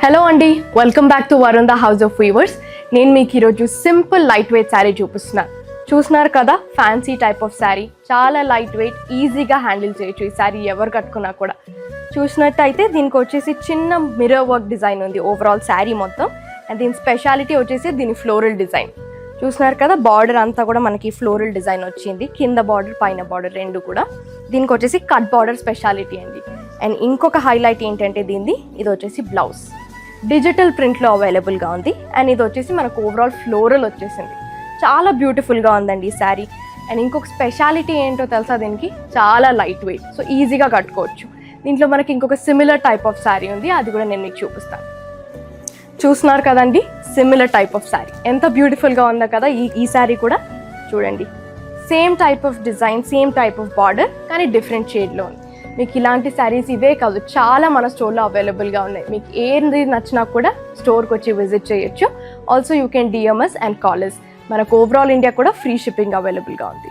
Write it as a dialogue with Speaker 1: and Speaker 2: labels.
Speaker 1: Hello అండి, welcome back to Varundha house of weavers. నేను మీకు ఈరోజు సింపుల్ లైట్ వెయిట్ శారీ చూస్తున్నారు కదా. ఫ్యాన్సీ టైప్ ఆఫ్ శారీ, చాలా లైట్ వెయిట్, ఈజీగా హ్యాండిల్ చేయొచ్చు. ఈ శారీ ఎవరు కట్టుకున్నా కూడా. చూసినట్టయితే దీనికి వచ్చేసి చిన్న మిర్రర్ వర్క్ డిజైన్ ఉంది ఓవరాల్ శారీ మొత్తం. అండ్ దీని స్పెషాలిటీ వచ్చేసి దీని ఫ్లోరల్ డిజైన్. చూస్తున్నారు కదా, బార్డర్ అంతా కూడా మనకి ఫ్లోరల్ డిజైన్ వచ్చింది. కింద బార్డర్, పైన బార్డర్ రెండు కూడా. దీనికి వచ్చేసి కట్ బార్డర్ స్పెషాలిటీ అండి. అండ్ ఇంకొక హైలైట్ ఏంటంటే దీనిది, ఇది వచ్చేసి బ్లౌజ్ డిజిటల్ ప్రింట్లో అవైలబుల్గా ఉంది. అండ్ ఇది వచ్చేసి మనకు ఓవరాల్ ఫ్లోరల్ వచ్చేసింది. చాలా బ్యూటిఫుల్గా ఉందండి ఈ శారీ. అండ్ ఇంకొక స్పెషాలిటీ ఏంటో తెలుసా, దీనికి చాలా లైట్ వెయిట్, సో ఈజీగా కట్టుకోవచ్చు. దీంట్లో మనకి ఇంకొక సిమిలర్ టైప్ ఆఫ్ శారీ ఉంది, అది కూడా నేను మీకు చూపిస్తాను. చూస్తున్నారు కదండి, సిమిలర్ టైప్ ఆఫ్ శారీ ఎంత బ్యూటిఫుల్గా ఉందో కదా. ఈ శారీ కూడా చూడండి, same type of design, same type of border, కానీ డిఫరెంట్ షేడ్లో ఉంది. మీకు ఇలాంటి శారీస్ ఇవే కాదు, చాలా మన స్టోర్లో అవైలబుల్గా ఉన్నాయి. మీకు ఏది నచ్చినా కూడా స్టోర్కి వచ్చి విజిట్ చేయొచ్చు. Also you can DMs and callers. మనకు ఓవరాల్ ఇండియా కూడా ఫ్రీ షిప్పింగ్ అవైలబుల్గా ఉంది.